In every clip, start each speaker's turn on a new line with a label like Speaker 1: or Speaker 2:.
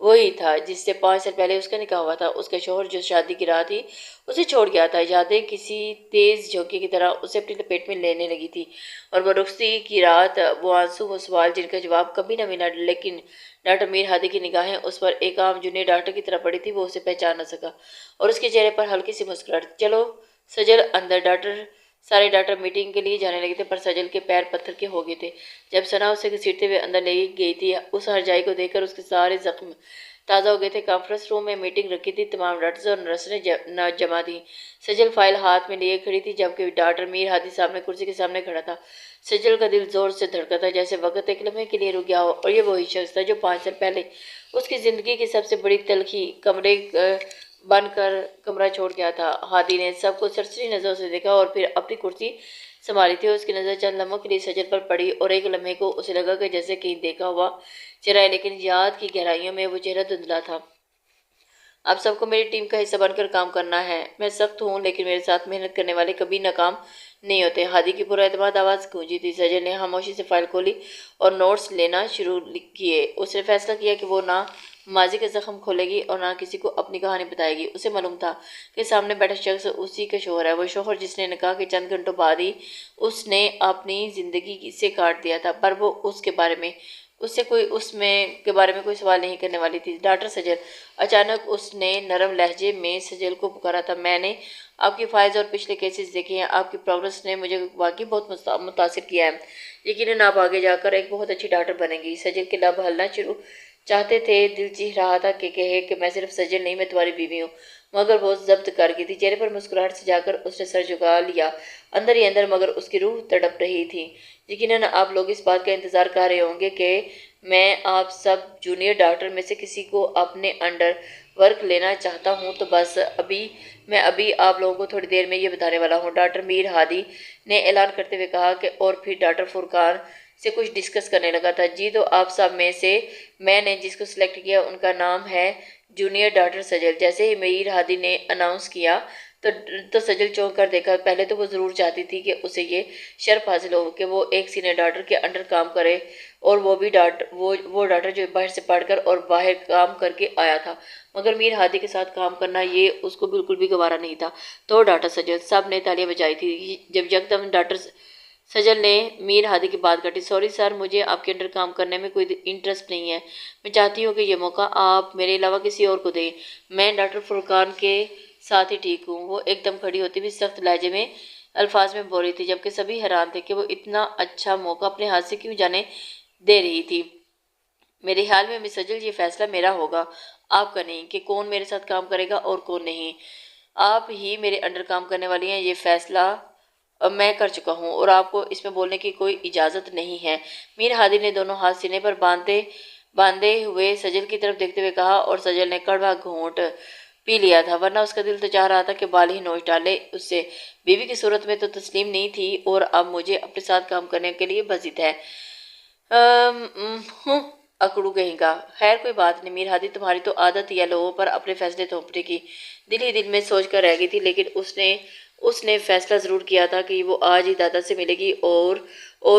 Speaker 1: وہی تھا جس سے 5 سال پہلے اس کا نکاح ہوا تھا۔ اس کا شوہر جو شادی کی رات تھی اسے چھوڑ گیا تھا۔ یادیں کسی تیز جھونکے کی طرح اسے اپنی لپیٹ میں لینے لگی تھی، اور وہ رخصتی کی رات، وہ آنسو، وہ سوال جن کا جواب کبھی نہ ملا، لیکن ڈاکٹر میر ہادی کی نگاہیں اس پر ایک عام جونیئر ڈاکٹر کی طرح پڑی تھی۔ وہ اسے پہچان نہ سکا اور اس کے چہرے پر ہلکی سی مسکراہٹ تھی۔ چلو سجل اندر، سارے ڈاکٹر میٹنگ کے لیے جانے لگے تھے، پر سجل کے پیر پتھر کے ہو گئے تھے۔ جب ثنا اسے گھسیٹتے ہوئے اندر لے گئی تھی، اس ہرجائی کو دیکھ کر اس کے سارے زخم تازہ ہو گئے تھے۔ کانفرنس روم میں میٹنگ رکھی تھی، تمام ڈاکٹرز اور نرس نے جمع تھی۔ سجل فائل ہاتھ میں لیے کھڑی تھی، جبکہ ڈاکٹر میر ہادی سامنے کرسی کے سامنے کھڑا تھا۔ سجل کا دل زور سے دھڑکا تھا، جیسے وقت ایک لمحے کے لیے رک گیا ہو، اور یہ وہی شخص تھا جو 5 سال پہلے اس کی زندگی کی سب سے بڑی تلخی کمرے بن کر کمرہ چھوڑ گیا تھا۔ ہادی نے سب کو سرسری نظروں سے دیکھا اور پھر اپنی کرسی سنبھالی تھی۔ اس کی نظر چند لمحوں کے لیے سجل پر پڑی، اور ایک لمحے کو اسے لگا کہ جیسے کہیں دیکھا ہوا چہرہ ہے، لیکن یاد کی گہرائیوں میں وہ چہرہ دھندلا تھا۔ اب سب کو میری ٹیم کا حصہ بن کر کام کرنا ہے۔ میں سخت ہوں، لیکن میرے ساتھ محنت کرنے والے کبھی ناکام نہیں ہوتے۔ ہادی کی پورا اعتماد آواز گونجی تھی۔ سجل نے خاموشی سے فائل کھولی اور نوٹس لینا شروع کیے۔ اس نے فیصلہ کیا کہ وہ نہ ماضی کے زخم کھولے گی اور نہ کسی کو اپنی کہانی بتائے گی۔ اسے معلوم تھا کہ سامنے بیٹھا شخص اسی کا شوہر ہے، وہ شوہر جس نے نکاح کے چند گھنٹوں بعد ہی اس نے اپنی زندگی سے کاٹ دیا تھا، پر وہ اس کے بارے میں کوئی سوال نہیں کرنے والی تھی۔ ڈاکٹر سجل، اچانک اس نے نرم لہجے میں سجل کو پکارا تھا، میں نے آپ کی فائلز اور پچھلے کیسز دیکھے ہیں، آپ کی پروگرس نے مجھے واقعی بہت متاثر کیا ہے۔ یقیناً آپ آگے جا کر ایک بہت اچھی ڈاکٹر بنیں گی۔ سجل کے لب ہلنا شروع چاہتے تھے، دل چیخ رہا تھا کہ کہے کہ میں صرف سجل نہیں، میں تمہاری بیوی ہوں، مگر وہ ضبط کر گئی تھی۔ چہرے پر مسکراہٹ سجا کر اس نے سر جھکا لیا اندر ہی اندر، مگر اس کی روح تڑپ رہی تھی۔ یقیناً آپ لوگ اس بات کا انتظار کر رہے ہوں گے کہ میں آپ سب جونیئر ڈاکٹر میں سے کسی کو اپنے انڈر ورک لینا چاہتا ہوں، تو بس میں ابھی آپ لوگوں کو تھوڑی دیر میں یہ بتانے والا ہوں۔ ڈاکٹر میر ہادی نے اعلان کرتے ہوئے کہا کہ اور پھر ڈاکٹر فرقان سے کچھ ڈسکس کرنے لگا تھا۔ جی تو آپ سب میں سے میں نے جس کو سلیکٹ کیا ان کا نام ہے جونیئر ڈاکٹر سجل۔ جیسے ہی میر ہادی نے اناؤنس کیا تو سجل چونک کر دیکھا۔ پہلے تو وہ ضرور چاہتی تھی کہ اسے یہ شرف حاصل ہو کہ وہ ایک سینئر ڈاکٹر کے انڈر کام کرے، اور وہ ڈاکٹر جو باہر سے پڑھ کر اور باہر کام کر کے آیا تھا، مگر میر ہادی کے ساتھ کام کرنا یہ اس کو بالکل بھی گوارا نہیں تھا۔ تو ڈاکٹر سجل، سب نے تالیاں بجائی تھی جب یکدم ڈاکٹر سجل نے میر ہادی کی بات کاٹی۔ سوری سر، مجھے آپ کے انڈر کام کرنے میں کوئی انٹرسٹ نہیں ہے۔ میں چاہتی ہوں کہ یہ موقع آپ میرے علاوہ کسی اور کو دیں۔ میں ڈاکٹر فرقان کے ساتھ ہی ٹھیک ہوں۔ وہ ایک دم کھڑی ہوتی بھی سخت لہجے میں الفاظ میں بول رہی تھی، جبکہ سبھی حیران تھے کہ وہ اتنا اچھا موقع اپنے ہاتھ سے کیوں جانے دے رہی تھی۔ میرے خیال میں مس سجل، یہ فیصلہ میرا ہوگا، آپ کا نہیں، کہ کون میرے ساتھ کام کرے گا اور کون نہیں۔ آپ ہی میرے انڈر کام کرنے والی ہیں، یہ فیصلہ میں کر چکا ہوں اور آپ کو اس میں بولنے کی کوئی اجازت نہیں ہے۔ میر ہادی نے دونوں ہاتھ سینے پر باندھے ہوئے سجل کی طرف دیکھتے ہوئے کہا، اور سجل نے کڑوا گھونٹ پی لیا تھا، ورنہ اس کا دل تو چاہ رہا تھا کہ بال ہی نوچ ڈالے اس سے۔ بیوی کی صورت میں تو تسلیم نہیں تھی، اور اب مجھے اپنے ساتھ کام کرنے کے لیے بزید ہے۔ اکڑو کہیں گا۔ خیر کوئی بات نہیں میر ہادی، تمہاری تو عادت ہی ہے لوگوں پر اپنے فیصلے تھوپنے کی۔ دل ہی دل میں سوچ کر رہ گئی تھی، لیکن اس نے فیصلہ ضرور کیا تھا کہ وہ آج ہی دادا سے ملے گی اور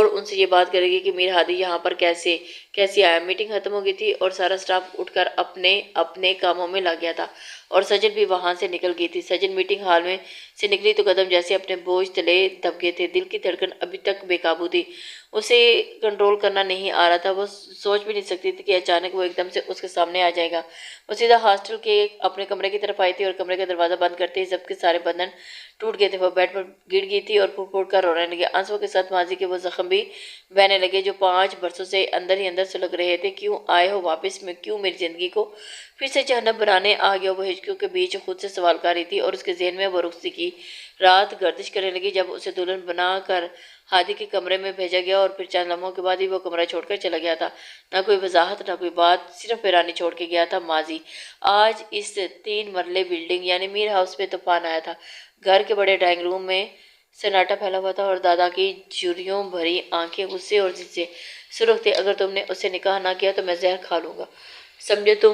Speaker 1: ان سے یہ بات کرے گی کہ میر ہادی یہاں پر کیسے آیا۔ میٹنگ ختم ہو گئی تھی اور سارا سٹاف اٹھ کر اپنے کاموں میں لگ گیا تھا، اور سجل بھی وہاں سے نکل گئی تھی۔ سجل میٹنگ ہال میں سے نکلی تو قدم جیسے اپنے بوجھ تلے دب گئے تھے، دل کی دھڑکن ابھی تک بے قابو تھی، اسے کنٹرول کرنا نہیں آ رہا تھا۔ وہ سوچ بھی نہیں سکتی تھی کہ اچانک وہ ایک دم سے اس کے سامنے آ جائے گا۔ وہ سیدھا ہاسٹل کے اپنے کمرے کی طرف آئی تھی، اور کمرے کا دروازہ بند کرتے ہی سب کے سارے بندھن ٹوٹ گئے تھے۔ وہ بیڈ پر گر گئی تھی اور پھوٹ پھوٹ کر رونے لگی۔ آنسوؤں کے ساتھ ماضی کے وہ زخم بھی بہنے لگے جو 5 برسوں سے اندر ہی اندر سلگ رہے تھے۔ کیوں آئے ہو واپس؟ میں کیوں میری زندگی کو پھر سے جہنم بنانے آ گیا؟ وہ ہچکیوں کے بیچ خود سے سوال کر رہی تھی، اور اس کے ذہن میں وہ رخصتی کی رات گردش کرنے لگی جب اسے دلہن بنا کر ہادی کے کمرے میں بھیجا گیا، اور پھر چند لمحوں کے بعد ہی وہ کمرہ چھوڑ کر چلا گیا تھا۔ نہ کوئی وضاحت، نہ کوئی بات، صرف ویرانی چھوڑ کے گیا تھا ماضی۔ آج اس 3 مرلے بلڈنگ یعنی میر ہاؤس میں طوفان آیا تھا۔ گھر کے بڑے ڈرائنگ روم میں سناٹا پھیلا ہوا تھا، اور دادا کی جھریوں بھری آنکھیں غصے اور ضد سے سرخ تھیں۔ اگر تم نے اس سے نکاح نہ کیا تو میں زہر کھا لوں گا، سمجھے تم؟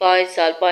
Speaker 1: 5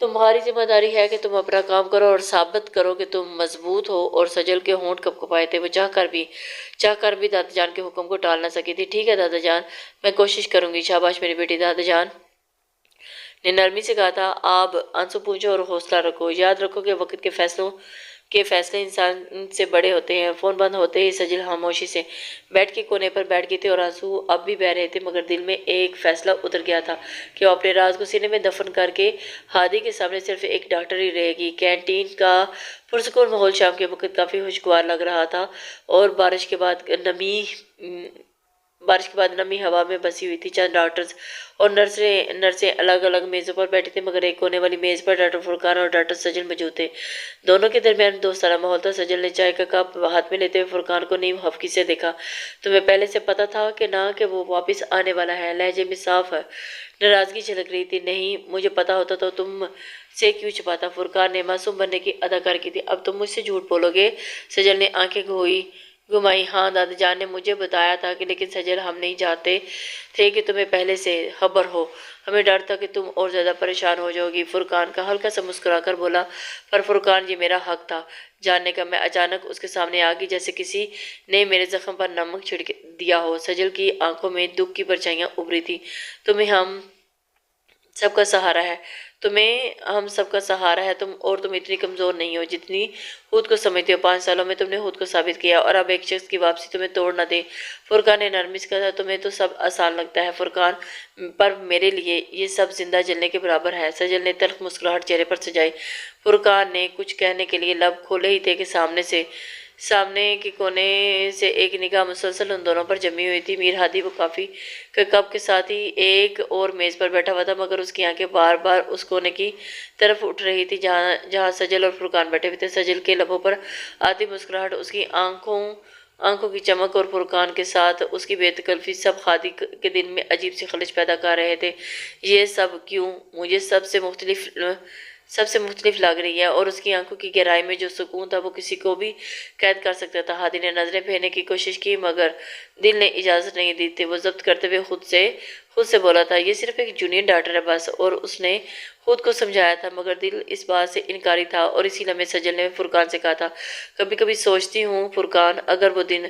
Speaker 1: تمہاری ذمہ داری ہے کہ تم اپنا کام کرو اور ثابت کرو کہ تم مضبوط ہو۔ اور سجل کے ہونٹ کپکپائے تھے، وہ چاہ کر بھی دادا جان کے حکم کو ٹال نہ سکی تھی۔ ٹھیک ہے دادا جان، میں کوشش کروں گی۔ شاباش میری بیٹی، دادا جان نے نرمی سے کہا تھا۔ آپ آنسو پوچھو اور حوصلہ رکھو، یاد رکھو کہ وقت کے فیصلے انسان سے بڑے ہوتے ہیں۔ فون بند ہوتے ہی سجل خاموشی سے بیڈ کے کونے پر بیٹھ گئی تھی اور آنسو اب بھی بہہ رہے تھے، مگر دل میں ایک فیصلہ اتر گیا تھا کہ وہ اپنے راز کو سینے میں دفن کر کے ہادی کے سامنے صرف ایک ڈاکٹر ہی رہے گی۔ کینٹین کا پرسکون ماحول شام کے وقت کافی خوشگوار لگ رہا تھا اور بارش کے بعد نمی ہوا میں بسی ہوئی تھی۔ چند ڈاکٹرز اور نرسیں الگ الگ میزوں پر بیٹھے تھے، مگر ایک کونے والی میز پر ڈاکٹر فرقان اور ڈاکٹر سجل موجود تھے۔ دونوں کے درمیان دوستانہ ماحول تھا۔ سجل نے چائے کا کپ ہاتھ میں لیتے ہوئے فرقان کو نیم ہفکی سے دیکھا۔ تمہیں پہلے سے پتا تھا کہ نہ کہ وہ واپس آنے والا ہے؟ لہجے میں صاف ناراضگی جھلک رہی تھی۔ نہیں، مجھے پتا ہوتا تو تم سے کیوں چھپاتا؟ فرقان نے معصوم بننے کی اداکاری کی تھی۔ اب تم مجھ سے جھوٹ بولو گے؟ سجل نے آنکھیں گھمائی۔ ہاں دادا جان نے مجھے بتایا تھا کہ لیکن سجل ہم نہیں چاہتے تھے کہ تمہیں پہلے سے خبر ہو۔ ہمیں ڈر تھا کہ تم اور زیادہ پریشان ہو جاؤ گی۔ فرقان کا ہلکا سا مسکرا کر بولا۔ پر فرقان، یہ میرا حق تھا جاننے کا۔ میں اچانک اس کے سامنے آ گئی جیسے کسی نے میرے زخم پر نمک چھڑک دیا ہو۔ سجل کی آنکھوں میں دکھ کی پرچھائیاں ابھری تھیں۔ تمہیں ہم سب کا سہارا ہے، تم اتنی کمزور نہیں ہو جتنی خود کو سمجھتے ہو۔ 5 سالوں میں تم نے خود کو ثابت کیا اور اب ایک شخص کی واپسی تمہیں توڑ نہ دے۔ فرقان نے نرمی سے کہا۔ تمہیں تو سب آسان لگتا ہے فرقان، پر میرے لیے یہ سب زندہ جلنے کے برابر ہے۔ سجل نے تلخ مسکراہٹ چہرے پر سجائی۔ فرقان نے کچھ کہنے کے لیے لب کھولے ہی تھے کہ سامنے کے کونے سے ایک نگاہ مسلسل ان دونوں پر جمی ہوئی تھی۔ میر ہادی وہ کافی کے کپ کے ساتھ ہی ایک اور میز پر بیٹھا ہوا تھا، مگر اس کی آنکھیں بار بار اس کونے کی طرف اٹھ رہی تھی جہاں سجل اور فرقان بیٹھے ہوئے تھے۔ سجل کے لبوں پر آتی مسکراہٹ، اس کی آنکھوں کی چمک اور فرقان کے ساتھ اس کی بے تکلفی سب ہادی کے دل میں عجیب سی خلش پیدا کر رہے تھے۔ یہ سب کیوں؟ مجھے سب سے مختلف لگ رہی ہے۔ اور اس کی آنکھوں کی گہرائی میں جو سکون تھا وہ کسی کو بھی قید کر سکتا تھا۔ ہادی نے نظریں پھیرنے کی کوشش کی مگر دل نے اجازت نہیں دی تھی۔ وہ ضبط کرتے ہوئے خود سے بولا تھا، یہ صرف ایک جونیئر ڈاکٹر ہے بس۔ اور اس نے خود کو سمجھایا تھا، مگر دل اس بات سے انکاری تھا۔ اور اسی لمحے سجل نے فرقان سے کہا تھا، کبھی کبھی سوچتی ہوں فرقان، اگر وہ دن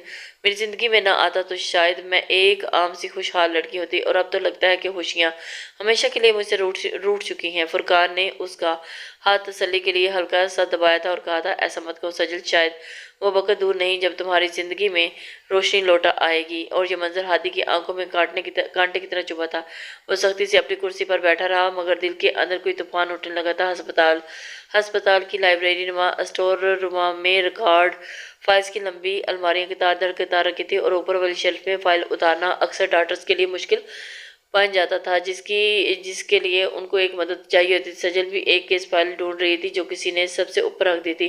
Speaker 1: میری زندگی میں نہ آتا تو شاید میں ایک عام سی خوشحال لڑکی ہوتی۔ اور اب تو لگتا ہے کہ خوشیاں ہمیشہ کے لیے مجھ سے روٹھ چکی ہیں۔ فرقان نے اس کا ہاتھ تسلی کے لیے ہلکا سا دبایا تھا اور کہا تھا، ایسا مت کہو سجل، شاید وہ وقت دور نہیں جب تمہاری زندگی میں روشنی لوٹا آئے گی۔ اور یہ منظر ہادی کی آنکھوں میں کانٹے کی طرح چبھا تھا۔ وہ سختی سے اپنی کرسی پر بیٹھا رہا مگر دل کے اندر کوئی طوفان اٹھنے لگا تھا۔ ہسپتال کی لائبریری نما اسٹور روم میں ریکارڈ فائلز کی لمبی الماریاں قطار در قطار رکھی تھی اور اوپر والی شیلف میں فائل اتارنا اکثر ڈاکٹرز کے لیے مشکل بن جاتا تھا، جس کے لیے ان کو ایک مدد چاہیے ہوتی تھی۔ سجل بھی ایک کیس فائل ڈھونڈ رہی تھی جو کسی نے سب سے اوپر رکھ دی تھی۔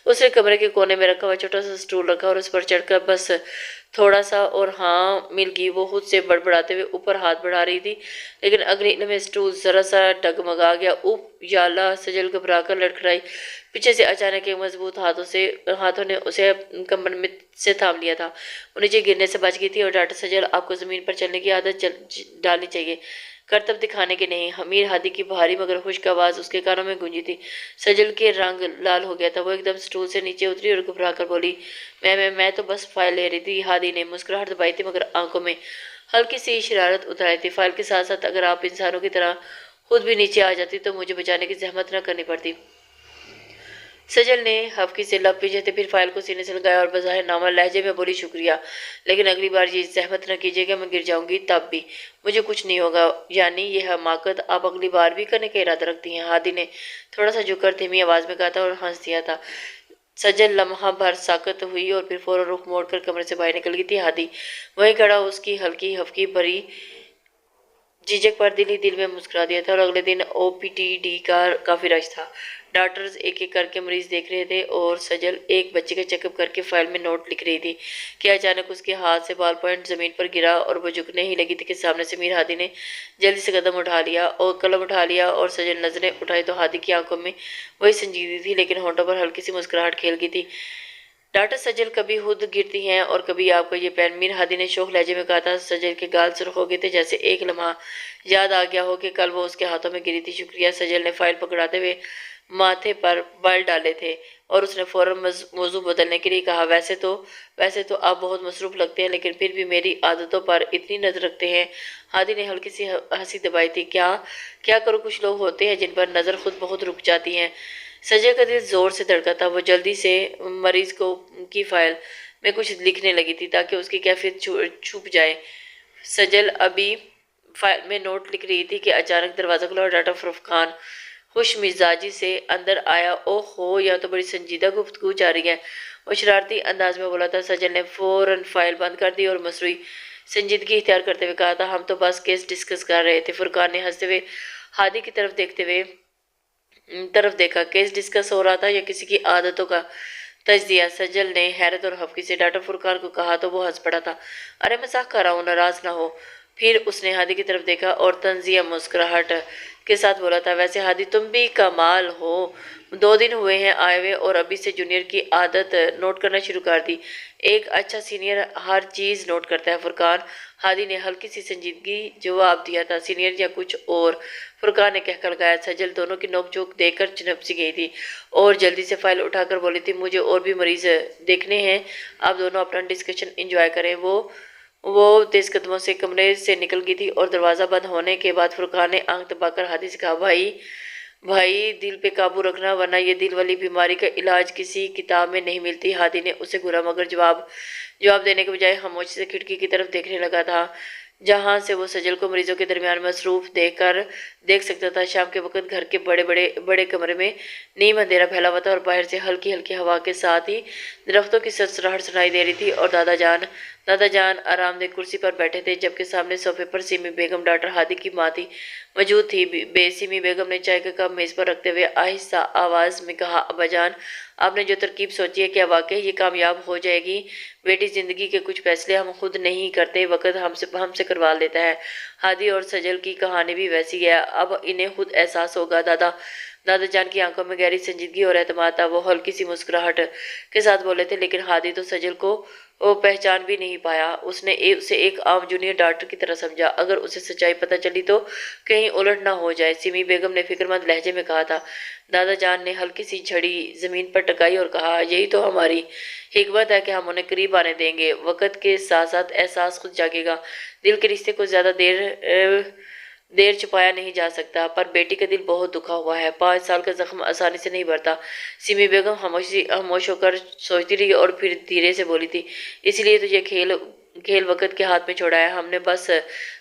Speaker 1: اس نے کمرے کے کونے میں رکھا ہوا چھوٹا سا سٹول رکھا اور اس پر چڑھ کر بس تھوڑا سا اور ہاں مل گئی۔ وہ خود سے بڑبڑاتے ہوئے اوپر ہاتھ بڑھا رہی تھی، لیکن اگلے لمحے سٹول ذرا سا ڈگمگا گیا۔ اوپ یا اللہ! سجل گھبرا کر لڑکھڑائی۔ پیچھے سے اچانک ایک مضبوط ہاتھوں نے اسے کمر میں سے تھام لیا تھا۔ وہ نیچے گرنے سے بچ گئی تھی۔ اور ڈاکٹر سجل، آپ کو زمین پر چلنے کی عادت ڈالنی چاہیے، کرتب دکھانے کے نہیں۔ میر ہادی کی بھاری مگر خشک آواز اس کے کانوں میں گونجی تھی۔ سجل کے رنگ لال ہو گیا تھا۔ وہ ایک دم سٹول سے نیچے اتری اور گھبرا کر بولی، میں تو بس فائل لے رہی تھی۔ ہادی نے مسکراہٹ دبائی تھی مگر آنکھوں میں ہلکی سی شرارت اتاری تھی۔ فائل کے ساتھ ساتھ اگر آپ انسانوں کی طرح خود بھی نیچے آ جاتی تو مجھے بچانے کی زحمت نہ کرنی پڑتی۔ سجل نے ہفکی سے لب پیچھے پھر فائل کو سینے سے لگایا اور بظاہر نارمل لہجے میں بولی، شکریہ، لیکن اگلی بار یہ زحمت نہ کیجیے گا، میں گر جاؤں گی تب بھی مجھے کچھ نہیں ہوگا۔ یعنی یہ حماقت آپ اگلی بار بھی کرنے کا ارادہ رکھتی ہیں؟ ہادی نے تھوڑا سا جھک کر دھیمی آواز میں کہا تھا اور ہنس دیا تھا۔ سجل لمحہ بھر ساکت ہوئی اور پھر فوراً رخ موڑ کر کمرے سے باہر نکل گئی تھی۔ ہادی وہیں کھڑا اس کی ہلکی ہفکی بھری جھجک پر دل ہی دل میں مسکرا دیا تھا۔ اور اگلے دن او پی ڈی کا کافی رش تھا۔ ڈاکٹرز ایک ایک کر کے مریض دیکھ رہے تھے اور سجل ایک بچے کا چیک اپ کر کے فائل میں نوٹ لکھ رہی تھی کہ اچانک اس کے ہاتھ سے بال پوائنٹ زمین پر گرا اور وہ جھکنے ہی لگی تھی کہ سامنے سے میر ہادی نے جلدی سے قلم اٹھا لیا اور سجل نظریں اٹھائی تو ہادی کی آنکھوں میں وہی سنجیدگی تھی لیکن ہونٹوں پر ہلکی سی مسکراہٹ کھیل گئی تھی۔ ڈاکٹر سجل کبھی خود گرتی ہیں اور کبھی آپ کا یہ پین۔ میر ہادی نے شوخ لہجے میں کہا تھا۔ سجل کے گال سرخ ہو گئے تھے، جیسے ایک لمحہ یاد آ گیا ہو کہ کل وہ اس کے ہاتھوں میں گری تھی۔ شکریہ۔ سجل نے فائل پکڑاتے ہوئے ماتھے پر بال ڈالے تھے اور اس نے فوراً موضوع بدلنے کے لیے کہا، ویسے تو آپ بہت مصروف لگتے ہیں، لیکن پھر بھی میری عادتوں پر اتنی نظر رکھتے ہیں۔ ہادی نے ہلکی سی ہنسی دبائی تھی۔ کیا کروں، کچھ لوگ ہوتے ہیں جن پر نظر خود بہت رک جاتی ہے۔ سجل کا دل زور سے دھڑکا تھا۔ وہ جلدی سے مریض کی فائل میں کچھ لکھنے لگی تھی تاکہ اس کی کیفیت چھپ جائے۔ سجل ابھی فائل میں نوٹ لکھ رہی تھی کہ اچانک دروازہ کھلا اور ڈاکٹر فرقان خوش مزاجی سے اندر آیا۔ اوہ ہو، یہ تو بڑی سنجیدہ گفتگو جاری ہے، وہ شرارتی انداز میں بولا تھا۔ سجل نے فوراً فائل بند کر دی اور مصنوعی سنجیدگی اختیار کرتے ہوئے کہا تھا، ہم تو بس کیس ڈسکس کر رہے تھے۔ فرقان نے ہنستے ہوئے ہادی کی طرف دیکھا۔ کیس ڈسکس ہو رہا تھا یا کسی کی عادتوں کا تجزیہ؟ سجل نے حیرت اور حفقی سے ڈاکٹر فرقان کو کہا تو وہ ہنس پڑا تھا۔ ارے مذاق کر رہا ہوں، ناراض نہ ہو۔ پھر اس نے ہادی کی طرف دیکھا اور طنزیہ مسکراہٹ کے ساتھ بولا تھا، ویسے ہادی تم بھی کمال ہو، 2 دن ہوئے ہیں آئے ہوئے اور ابھی سے جونیئر کی عادت نوٹ کرنا شروع کر دی۔ ایک اچھا سینئر ہر چیز نوٹ کرتا ہے فرقان۔ ہادی نے ہلکی سی سنجیدگی جواب دیا تھا، سینئر یا کچھ اور؟ فرقان نے کہہ کر لگایا۔ سجل دونوں کی نوک جھوک دیکھ کر چنپ سی گئی تھی اور جلدی سے فائل اٹھا کر بولی تھی، مجھے اور بھی مریض دیکھنے ہیں، آپ دونوں اپنا ڈسکشن انجوائے کریں۔ وہ تیز قدموں سے کمرے سے نکل گئی تھی اور دروازہ بند ہونے کے بعد فرقان نے آنکھ دبا کر ہادی سے کہا، بھائی دل پہ قابو رکھنا، ورنہ یہ دل والی بیماری کا علاج کسی کتاب میں نہیں ملتی۔ ہادی نے اسے گھورا مگر جواب دینے کے بجائے خاموشی سے کھڑکی کی طرف دیکھنے لگا تھا، جہاں سے وہ سجل کو مریضوں کے درمیان مصروف دیکھ سکتا تھا۔ شام کے وقت گھر کے بڑے کمرے میں نیم اندھیرا پھیلا ہوا تھا اور باہر سے ہلکی ہلکی ہوا کے ساتھ ہی درختوں کی سرسراہٹ سنائی دے رہی تھی اور دادا جان آرام دہ کرسی پر بیٹھے تھے، جبکہ سامنے صوفے پر سیمی بیگم ڈاکٹر ہادی کی ماں تھی موجود تھی۔ سیمی بیگم نے چائے کا کپ میز پر رکھتے ہوئے آہستہ آواز میں کہا، ابا جان، آپ نے جو ترکیب سوچی ہے کیا واقعی یہ کامیاب ہو جائے گی؟ بیٹی، زندگی کے کچھ فیصلے ہم خود نہیں کرتے، وقت ہم سے کروا لیتا ہے۔ ہادی اور سجل کی کہانی بھی ویسی ہے، اب انہیں خود احساس ہوگا۔ دادا جان کی آنکھوں میں گہری سنجیدگی اور اعتماد تھا۔ وہ ہلکی سی مسکراہٹ کے ساتھ بولے تھے، لیکن ہادی تو سجل کو پہچان بھی نہیں پایا۔ اس نے اسے ایک عام جونیئر ڈاکٹر کی طرح سمجھا، اگر اسے سچائی پتہ چلی تو کہیں الٹ نہ ہو جائے۔ سیمی بیگم نے فکرمند لہجے میں کہا تھا۔ دادا جان نے ہلکی سی چھڑی زمین پر ٹکائی اور کہا، یہی تو ہماری حکمت ہے کہ ہم انہیں قریب آنے دیں گے، وقت کے ساتھ ساتھ احساس خود جاگے گا۔ دل کے رشتے کو زیادہ دیر چھپایا نہیں جا سکتا، پر بیٹی کا دل بہت دکھا ہوا ہے، 5 سال کا زخم آسانی سے نہیں بھرتا۔ سیمی بیگم خاموش ہو کر سوچتی رہی اور پھر دھیرے سے بولی تھی، اس لیے تو یہ کھیل وقت کے ہاتھ میں چھوڑا ہے، ہم نے بس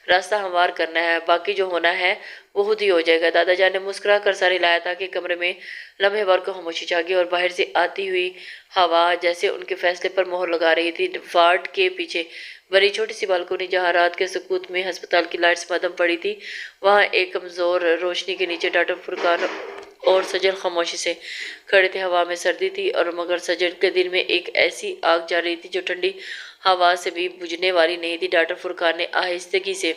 Speaker 1: راستہ ہموار کرنا ہے، باقی جو ہونا ہے وہ خود ہی ہو جائے گا۔ دادا جان نے مسکرا کر سر ہلایا تھا کہ کمرے میں لمحے بھر کو خاموشی چھا گئی اور باہر سے آتی ہوئی ہوا جیسے ان کے فیصلے پر مہر لگا رہی تھی۔ وارڈ کے پیچھے بنی چھوٹی سی بالکونی، جہاں رات کے سکوت میں ہسپتال کی لائٹس مدھم پڑی تھی، وہاں ایک کمزور روشنی کے نیچے ڈاکٹر فرقان اور سجل خاموشی سے کھڑے تھے۔ ہوا میں سردی تھی اور مگر سجل کے دل میں ایک ایسی آگ جل رہی تھی جو ٹھنڈی ہوا سے بھی بجھنے والی نہیں تھی۔ ڈاکٹر فرقان نے آہستگی سے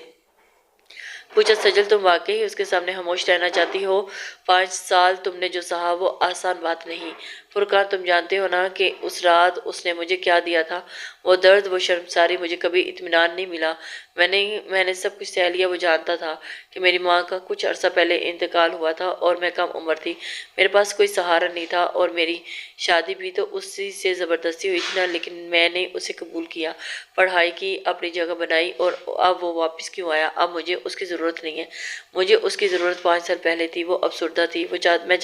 Speaker 1: پوچھا، سجل تم واقعی اس کے سامنے خاموش رہنا چاہتی ہو؟ 5 سال تم نے جو سہا وہ آسان بات نہیں۔ فرقان، تم جانتے ہو نا کہ اس رات اس نے مجھے کیا دیا تھا؟ وہ درد، وہ شرمساری، مجھے کبھی اطمینان نہیں ملا۔ میں نے سب کچھ سہ لیا۔ وہ جانتا تھا کہ میری ماں کا کچھ عرصہ پہلے انتقال ہوا تھا اور میں کم عمر تھی، میرے پاس کوئی سہارا نہیں تھا، اور میری شادی بھی تو اسی سے زبردستی ہوئی تھی نا، لیکن میں نے اسے قبول کیا، پڑھائی کی، اپنی جگہ بنائی، اور اب وہ واپس کیوں آیا؟ اب مجھے اس کی ضرورت نہیں ہے، مجھے اس کی ضرورت 5 سال پہلے تھی۔ وہ افسردہ تھی، میں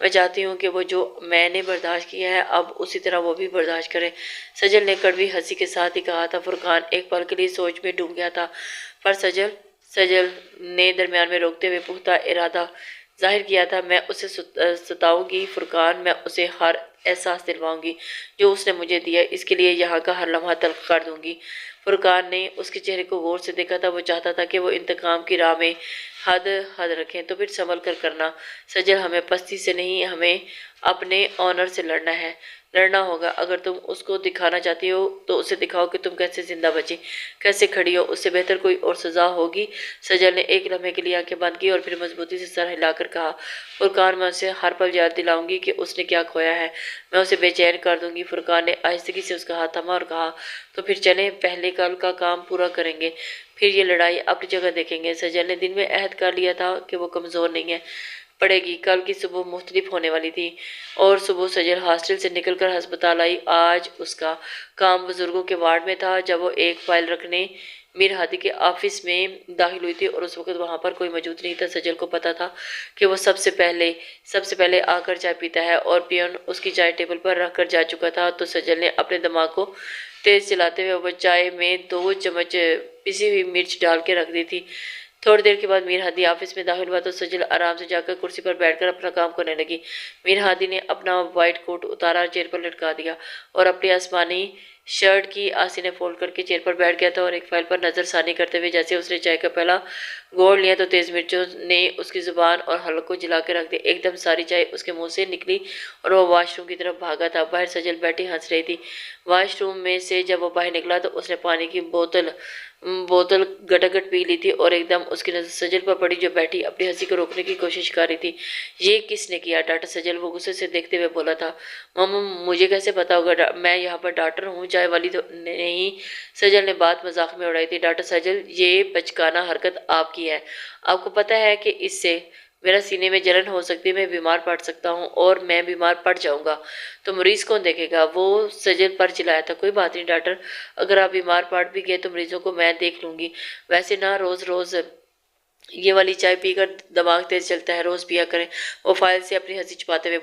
Speaker 1: چاہتی ہوں کہ وہ جو میں نے برداشت کیا ہے اب اسی طرح وہ بھی برداشت کرے۔ سجل نے کڑوی ہنسی کے ساتھ ہی کہا تھا۔ فرقان ایک پل کے لیے سوچ میں ڈوب گیا تھا، پر سجل نے درمیان میں روکتے ہوئے پختہ ارادہ ظاہر کیا تھا، میں اسے ستاؤں گی فرقان، میں اسے ہر احساس دلواؤں گی جو اس نے مجھے دیا، اس کے لیے یہاں کا ہر لمحہ تلخ کر دوں گی۔ فرقان نے اس کے چہرے کو غور سے دیکھا تھا، وہ چاہتا تھا کہ وہ انتقام کی راہ میں حد رکھیں، تو پھر سنبھل کر کرنا۔ سجل، ہمیں پستی سے نہیں، ہمیں اپنے آنر سے لڑنا ہے۔ لڑنا ہوگا۔ اگر تم اس کو دکھانا چاہتی ہو تو اسے دکھاؤ کہ تم کیسے زندہ بچی، کیسے کھڑی ہو۔ اس سے بہتر کوئی اور سزا ہوگی۔ سجل نے ایک لمحے کے لیے آنکھیں بند کی اور پھر مضبوطی سے سر ہلا کر کہا، فرقان، میں اسے ہر پل یاد دلاؤں گی کہ اس نے کیا کھویا ہے، میں اسے بے چین کر دوں گی۔ فرقان نے آہستگی سے اس کا ہاتھ تھاما اور کہا، تو پھر چلیں، پہلے کل کا کام پورا کریں گے، پھر یہ لڑائی اپنی جگہ دیکھیں گے۔ سجل نے دل میں عہد کر لیا تھا کہ وہ کمزور نہیں ہے، پڑے گی۔ کل کی صبح مختلف ہونے والی تھی۔ اور صبح سجل ہاسٹل سے نکل کر ہسپتال آئی۔ آج اس کا کام بزرگوں کے وارڈ میں تھا۔ جب وہ ایک فائل رکھنے میر ہادی کے آفس میں داخل ہوئی تھی اور اس وقت وہاں پر کوئی موجود نہیں تھا، سجل کو پتا تھا کہ وہ سب سے پہلے آ کر چائے پیتا ہے اور پیون اس کی چائے ٹیبل پر رکھ کر جا چکا تھا۔ تو سجل نے اپنے دماغ کو تیز چلاتے ہوئے وہ چائے میں 2 چمچ پسی ہوئی مرچ ڈال کے رکھ دی تھی۔ تھوڑی دیر کے بعد میر ہادی آفس میں داخل ہوا تو سجل آرام سے جا کر کرسی پر بیٹھ کر اپنا کام کرنے لگی۔ میر ہادی نے اپنا وائٹ کوٹ اتارا، چیئر پر لٹکا دیا اور اپنی آسمانی شرٹ کی آستینیں فولڈ کر کے چیئر پر بیٹھ گیا تھا اور ایک فائل پر نظر ثانی کرتے ہوئے جیسے اس نے چائے کا پیالہ گھونٹ لیا تو تیز مرچوں نے اس کی زبان اور حلق کو جلا کے رکھ دیا۔ ایک دم ساری چائے اس کے منہ سے نکلی اور وہ واش روم کی طرف بھاگا تھا۔ باہر سجل بیٹھی ہنس رہی تھی۔ واش روم میں سے جب وہ باہر نکلا تو اس نے پانی کی بوتل گٹگٹ پی لی تھی اور ایک دم اس کی نظر سجل پر پڑی جو بیٹھی اپنی ہنسی کو روکنے کی کوشش کر رہی تھی۔ یہ کس نے کیا ڈاکٹر سجل؟ وہ غصے سے دیکھتے ہوئے بولا تھا۔ ماما، مجھے کیسے پتا ہوگا، میں یہاں پر ڈاکٹر ہوں، چائے والی تو نہیں۔ سجل نے بات مذاق میں اڑائی تھی۔ ڈاکٹر سجل، یہ بچکانہ حرکت آپ کی ہے۔ آپ کو پتا ہے کہ اس سے میرا سینے میں جلن ہو سکتی ہے، میں بیمار پڑ سکتا ہوں اور میں بیمار پڑ جاؤں گا تو مریض کون دیکھے گا؟ وہ سجل پر چلایا تھا۔ کوئی بات نہیں ڈاکٹر، اگر آپ بیمار پڑ بھی گئے تو مریضوں کو میں دیکھ لوں گی۔ ویسے نہ روز روز یہ والی چائے پی کر دماغ تیز چلتا ہے، روز پیا کریں۔ وہ فائل سے اپنی ہنسی چھپاتے ہوئے